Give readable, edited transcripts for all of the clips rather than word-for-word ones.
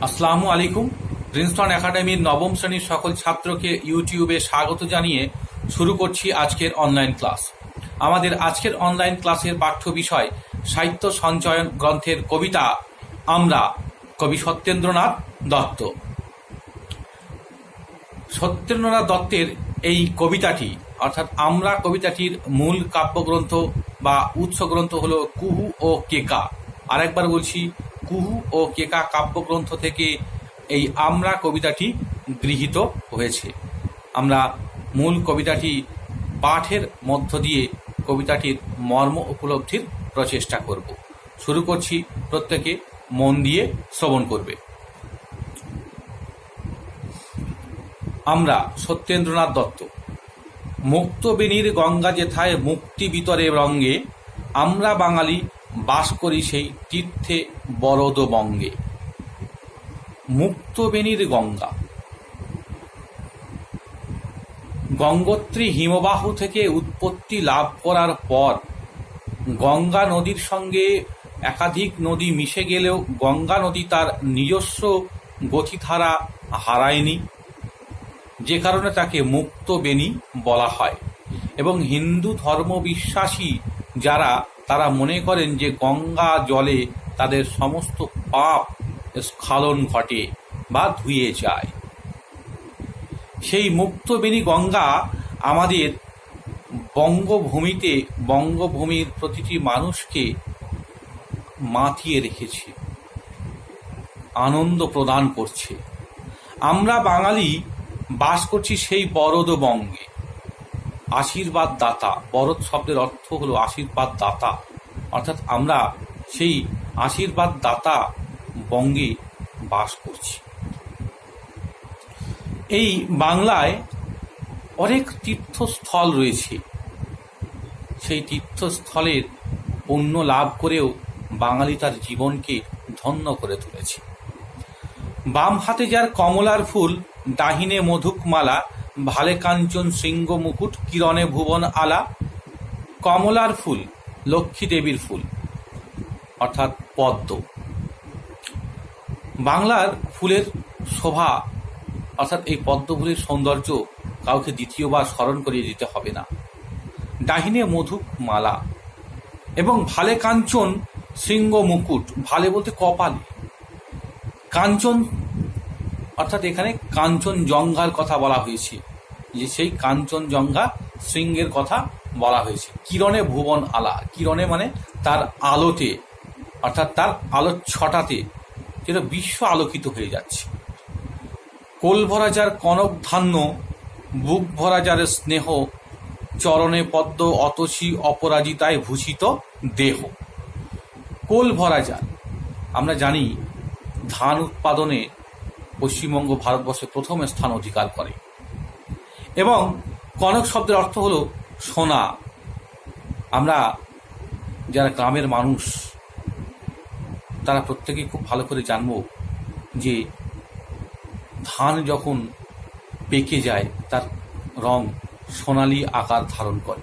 আসসালামু আলাইকুম। প্রিন্সটন একাডেমির নবম শ্রেণীর সকল ছাত্রকে ইউটিউবে স্বাগত জানিয়ে শুরু করছি আজকের অনলাইন ক্লাস। আমাদের আজকের অনলাইন ক্লাসের পাঠ্য বিষয় সাহিত্য সঞ্চয়ন গ্রন্থের কবিতা আমরা, কবি সত্যেন্দ্রনাথ দত্ত। সত্যেন্দ্রনাথ দত্তের এই কবিতাটি অর্থাৎ আমরা কবিতাটির মূল কাব্যগ্রন্থ বা উৎস গ্রন্থ হল কুহু ও কেকা। আরেকবার বলছি, কুহু ও কেকা কাব্যগ্রন্থ থেকে এই আমরা কবিতাটি গৃহীত হয়েছে। আমরা মূল কবিতাটি পাঠের মধ্য দিয়ে কবিতাটির মর্ম উপলব্ধির প্রচেষ্টা করব। শুরু করছি, প্রত্যেকে মন দিয়ে শ্রবণ করবে। আমরা, সত্যেন্দ্রনাথ দত্ত। মুক্তবেণীর গঙ্গা যেথায় মুক্তি বিতরে রঙ্গে, আমরা বাঙালি বাস করি সেই তীর্থে বরদ বঙ্গে। মুক্তবেণীর গঙ্গা, গঙ্গোত্রী হিমবাহ থেকে উৎপত্তি লাভ করার পর গঙ্গা নদীর সঙ্গে একাধিক নদী মিশে গেলেও গঙ্গা নদী তার নিজস্ব গতিধারা হারায়নি, যে কারণে তাকে মুক্তবেণী বলা হয়। এবং হিন্দু ধর্ম বিশ্বাসী যারা, তারা মনে করেন যে গঙ্গা জলে তাদের সমস্ত পাপ স্খলন ঘটে বা ধুয়ে যায়। সেই মুক্তবেণী গঙ্গা আমাদের বঙ্গভূমিতে বঙ্গভূমির প্রতিটি মানুষকে মাতিয়ে রেখেছে, আনন্দ প্রদান করছে। আমরা বাঙালি বাস করছি সেই বরদ বঙ্গে, আশীর্বাদ দাতা। বরদ শব্দের অর্থ হলো আশীর্বাদ দাতা, অর্থাৎ আমরা সেই আশীর্বাদ দাতা বঙ্গে বাস করছি। এই বাংলায় অনেক তীর্থস্থল রয়েছে। সেই তীর্থস্থলের পুণ্য লাভ করেও বাঙালি তার জীবনকে ধন্য করে তুলেছে। বাম হাতে যার কমলার ফুল, ডাহিনে মধুক মালা, ভালে কাঞ্চন শৃঙ্গ মুকুট, কিরণে ভুবন আলা। কমলার ফুল লক্ষ্মী দেবীর ফুল, অর্থাৎ পদ্ম। বাংলার ফুলের শোভা অর্থাৎ এই পদ্ম ফুলের সৌন্দর্য কাউকে দ্বিতীয়বার স্মরণ করিয়ে দিতে হবে না। ডাহিনে মধুক মালা এবং ভালে কাঞ্চন শৃঙ্গ মুকুট। ভালে বলতে কপালে, কাঞ্চন অর্থাৎ এখানে কাঞ্চনজঙ্ঘার কথা বলা হয়েছে, যে সেই কাঞ্চনজঙ্ঘা শৃঙ্গের কথা বলা হয়েছে। কিরণে ভুবন আলা, কিরণে মানে তার আলোতে অর্থাৎ তার আলোর ছটাতে যেটা বিশ্ব আলোকিত হয়ে যাচ্ছে। কোল ভরা যার কনক ধান্য, বুক ভরা যার স্নেহ, চরণে পদ্ম অতসী অপরাজিতায় ভূষিত দেহ। কোল ভরা যার, আমরা জানি ধান উৎপাদনে পশ্চিমবঙ্গ ভারতবর্ষে প্রথম স্থান অধিকার করে। এবং কনক শব্দের অর্থ হলো সোনা। আমরা যারা গ্রামের মানুষ তারা প্রত্যেকেই খুব ভালো করে জানব যে ধান যখন পেকে যায় তার রং সোনালি আকার ধারণ করে।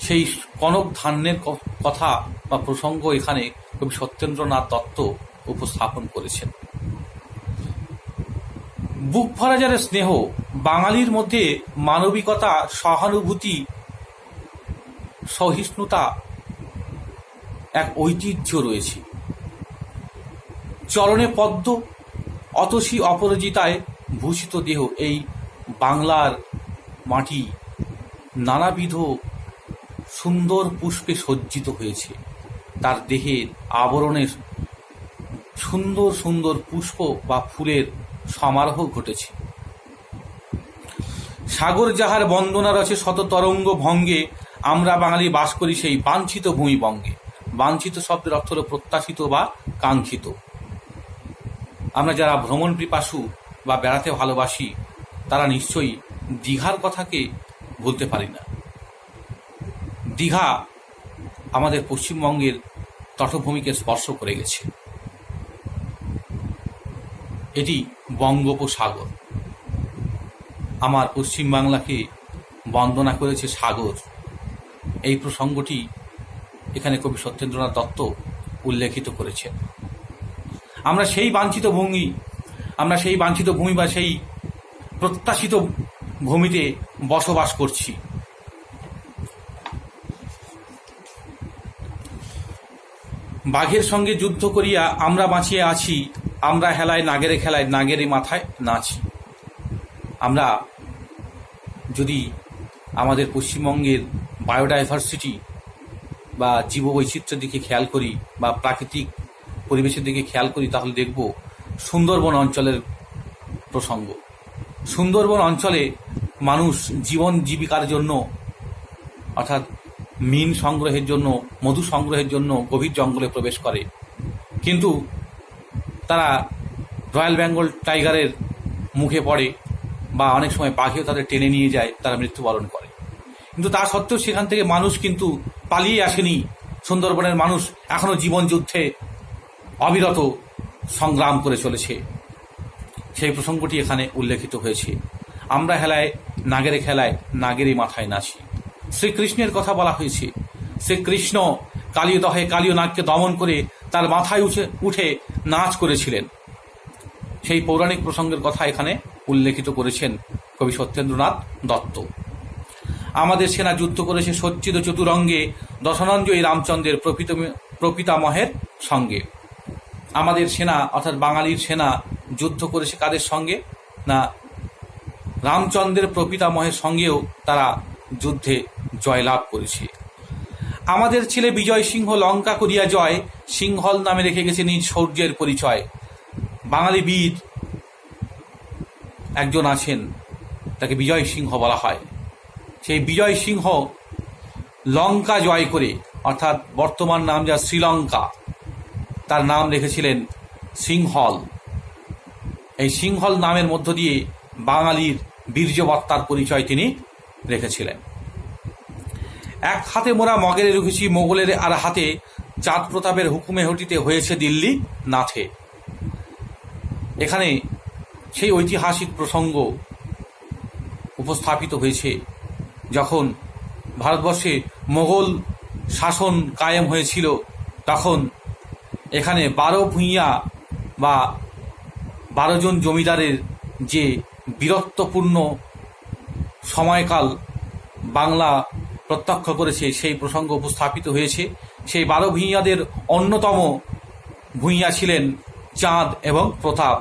সেই কনক ধান্যের কথা বা প্রসঙ্গ এখানে কবি সত্যেন্দ্রনাথ দত্ত উপস্থাপন করেছেন। বুক ভরা যার স্নেহ, বাঙালির মধ্যে মানবিকতা, সহানুভূতি, সহিষ্ণুতা এক ঐতিহ্য রয়েছে। চরণে পদ্ম অতসী অপরাজিতায় ভূষিত দেহ, এই বাংলার মাটি নানাবিধ সুন্দর পুষ্পে সজ্জিত হয়েছে। তার দেহের আবরণে সুন্দর সুন্দর পুষ্প বা ফুলের সমারোহ ঘটেছে। সাগর যাহার বন্দনা রচে শত তরঙ্গ ভঙ্গে, আমরা বাঙালি বাস করি সেই বাঞ্ছিত ভূমিবঙ্গে। বাঞ্ছিত শব্দের অর্থ হল প্রত্যাশিত বা কাঙ্ক্ষিত। আমরা যারা ভ্রমণ পিপাসু বা বেড়াতে ভালোবাসি তারা নিশ্চয়ই দীঘার কথাকে ভুলতে পারি না। দীঘা আমাদের পশ্চিমবঙ্গের তটভূমিকে স্পর্শ করে গেছে। এটি বঙ্গোপসাগর। আমার পশ্চিমবাংলাকে বন্দনা করেছে সাগর। এই প্রসঙ্গটি এখানে কবি সত্যেন্দ্রনাথ দত্ত উল্লেখিত করেছেন। আমরা সেই বাঞ্ছিত ভূমি বা সেই প্রত্যাশিত ভূমিতে বসবাস করছি। বাঘের সঙ্গে যুদ্ধ করিয়া আমরা বাঁচিয়ে আছি, আমরা হেলায় নাগেরে খেলায় নাগেরে মাথায় নাচি। আমরা যদি আমাদের পশ্চিমবঙ্গের বায়োডাইভার্সিটি বা জীববৈচিত্র্যের দিকে খেয়াল করি বা প্রাকৃতিক পরিবেশের দিকে খেয়াল করি, তাহলে দেখব সুন্দরবন অঞ্চলের প্রসঙ্গ। সুন্দরবন অঞ্চলে মানুষ জীবন জীবিকার জন্য, অর্থাৎ মিন সংগ্রহের জন্য, মধু সংগ্রহের জন্য গভীর জঙ্গলে প্রবেশ করে, কিন্তু তারা রয়্যাল বেঙ্গল টাইগারের মুখে পড়ে বা অনেক সময় বাঘেও তাদের টেনে নিয়ে যায়, তারা মৃত্যুবরণ করে। কিন্তু তা সত্ত্বেও সেখান থেকে মানুষ কিন্তু পালিয়ে আসেনি। সুন্দরবনের মানুষ এখনো জীবন যুদ্ধে অবিরত সংগ্রাম করে চলেছে। সেই প্রসঙ্গটি এখানে উল্লেখিত হয়েছে। আমরা হেলায় নাগেরে খেলায় নাগেরে মাথায় নাচি। শ্রীকৃষ্ণের কথা বলা হয়েছে। শ্রীকৃষ্ণ কালীয় দহে কালীয় নাগকে দমন করে তার মাথায় উঠে নাচ করেছিলেন। সেই পৌরাণিক প্রসঙ্গের কথা এখানে উল্লেখিত করেছেন কবি সত্যেন্দ্রনাথ দত্ত। আমাদের সেনা যুদ্ধ করেছে সজ্জিত চতুরঙ্গে দশানঞ্জয়ী রামচন্দ্রের প্রপিতামহের সঙ্গে। আমাদের সেনা অর্থাৎ বাঙালির সেনা যুদ্ধ করেছে কাদের সঙ্গে? না, রামচন্দ্রের প্রপিতামহের সঙ্গেও তারা যুদ্ধে জয়লাভ করেছে। আমাদের ছেলে বিজয় সিংহ লঙ্কা করিয়া জয়, সিংহল নামে রেখে গেছে নিজ শৌর্যের পরিচয়। বাঙালি বীর একজন আছেন, তাকে বিজয় সিংহ বলা হয়। সেই বিজয় সিংহ লঙ্কা জয় করে, অর্থাৎ বর্তমান নাম যা শ্রীলঙ্কা, তার নাম রেখেছিলেন সিংহল। এই সিংহল নামের মধ্য দিয়ে বাঙালির বীর্যবত্তার পরিচয় তিনি রেখেছিলেন। এক হাতে মোরা মগেরে রুখেছি মোগলের আর হাতে, চাঁদ প্রতাপের হুকুমে হটিতে হয়েছে দিল্লি নাথে। এখানে সেই ঐতিহাসিক প্রসঙ্গ উপস্থাপিত হয়েছে যখন ভারতবর্ষে মোগল শাসন কায়েম হয়েছিল, তখন এখানে 12 ভূঁইয়া বা 12 জন জমিদারের যে বীরত্বপূর্ণ সময়কাল বাংলা প্রত্যক্ষ করেছে, সেই প্রসঙ্গ উপস্থাপিত হয়েছে। সেই 12 ভূঁইয়াদের অন্যতম ভূঁইয়া ছিলেন চাঁদ এবং প্রতাপ।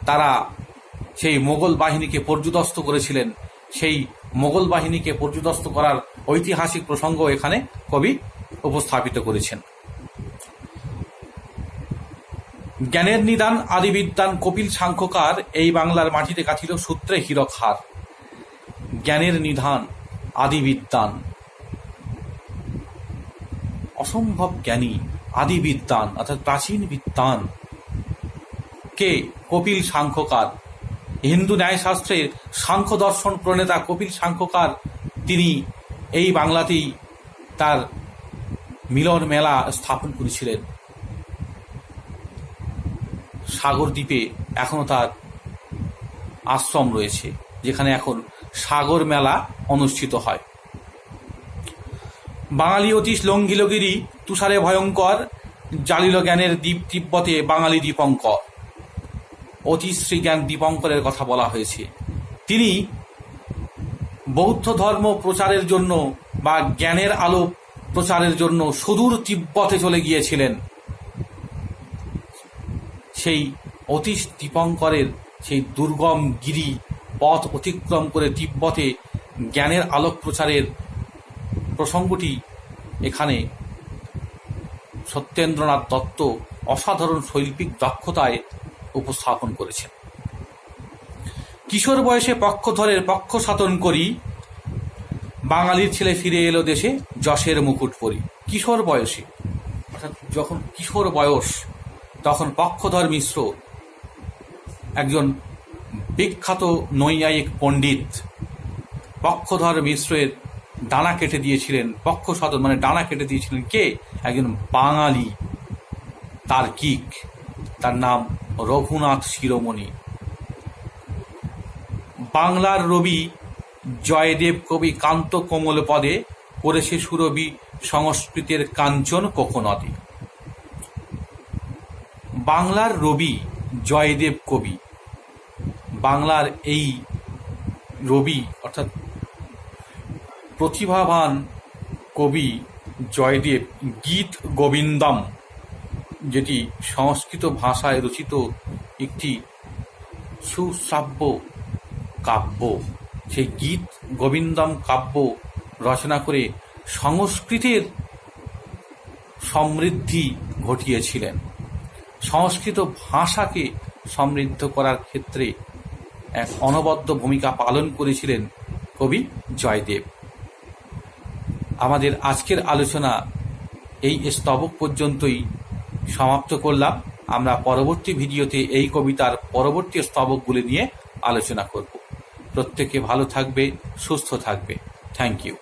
তারা সেই মোগল বাহিনীকে পর্যুদস্ত করেছিলেন। সেই মোগল বাহিনীকে পর্যুদস্ত করার ঐতিহাসিক প্রসঙ্গ এখানে কবি উপস্থাপিত করেছেন। জ্ঞানের নিদান আদিবিদ্যান কপিল সাংখ্যকার, এই বাংলার মাটিতে কাঠিল সূত্রে হীরক হার। জ্ঞানের নিধান আদিবিদ্যান, অসম্ভব জ্ঞানী আদিবিদ্যান অর্থাৎ প্রাচীন বিদ্যান কে? কপিল সাংখ্যকার। হিন্দু ন্যায়শাস্ত্রের সাংখ্য দর্শন প্রণেতা কপিল সাংখ্যকার, তিনি এই বাংলাতেই তার মিলন মেলা স্থাপন করেছিলেন। সাগর দ্বীপে এখনো তার আশ্রম রয়েছে, যেখানে এখন সাগর মেলা অনুষ্ঠিত হয়। বাঙালি অতীশ লঙ্ঘিলগিরি তুষারে ভয়ঙ্কর, জালিল জ্ঞানের দ্বীপ তিব্বতে বাঙালি দীপঙ্কর। অতীশ শ্রীজ্ঞান দীপঙ্করের কথা বলা হয়েছে। তিনি বৌদ্ধ ধর্ম প্রচারের জন্য বা জ্ঞানের আলো প্রচারের জন্য সুদূর তিব্বতে চলে গিয়েছিলেন। সেই অতীশ দীপঙ্করের সেই দুর্গম গিরি পথ অতিক্রম করে তিব্বতে জ্ঞানের আলোক প্রচারের প্রসঙ্গটি এখানে সত্যেন্দ্রনাথ দত্ত অসাধারণ শৈল্পিক দক্ষতায় উপস্থাপন করেছেন। কিশোর বয়সে পক্ষধরের পক্ষ সাধন করি, বাঙালির ছেলে ফিরে এলো দেশে যশের মুকুট পরি। কিশোর বয়সে, অর্থাৎ যখন কিশোর বয়স, তখন পক্ষধর মিশ্র, একজন বিখ্যাত নৈয়ায়িক পণ্ডিত, পক্ষধর মিশ্রের ডানা কেটে দিয়েছিলেন। পক্ষ সাধন মানে ডানা কেটে দিয়েছিলেন কে? একজন বাঙালি তার্কিক, তার নাম রঘুনাথ শিরোমণি। বাংলার রবি জয়দেব কবি কান্ত কোমল পদে, করেছে সুরবি সংস্কৃতের কাঞ্চন কোকনদে। বাংলার রবি জয়দেব কবি, বাংলার এই রবি অর্থাৎ প্রতিভাবান কবি জয়দেব গীত গোবিন্দম, যেটি সংস্কৃত ভাষায় রচিত একটি সুশ্রাব্য কাব্য, সেই গীত গোবিন্দম কাব্য রচনা করে সংস্কৃতের সমৃদ্ধি ঘটিয়েছিলেন। সংস্কৃত ভাষাকে সমৃদ্ধ করার ক্ষেত্রে এক অনবদ্য ভূমিকা পালন করেছিলেন কবি জয়দেব। আমাদের আজকের আলোচনা এই স্তবক পর্যন্তই সমাপ্ত করলাম। আমরা পরবর্তী ভিডিওতে এই কবিতার পরবর্তী স্তবকগুলি নিয়ে আলোচনা করব। প্রত্যেকে ভালো থাকবে, সুস্থ থাকবে। Thank you.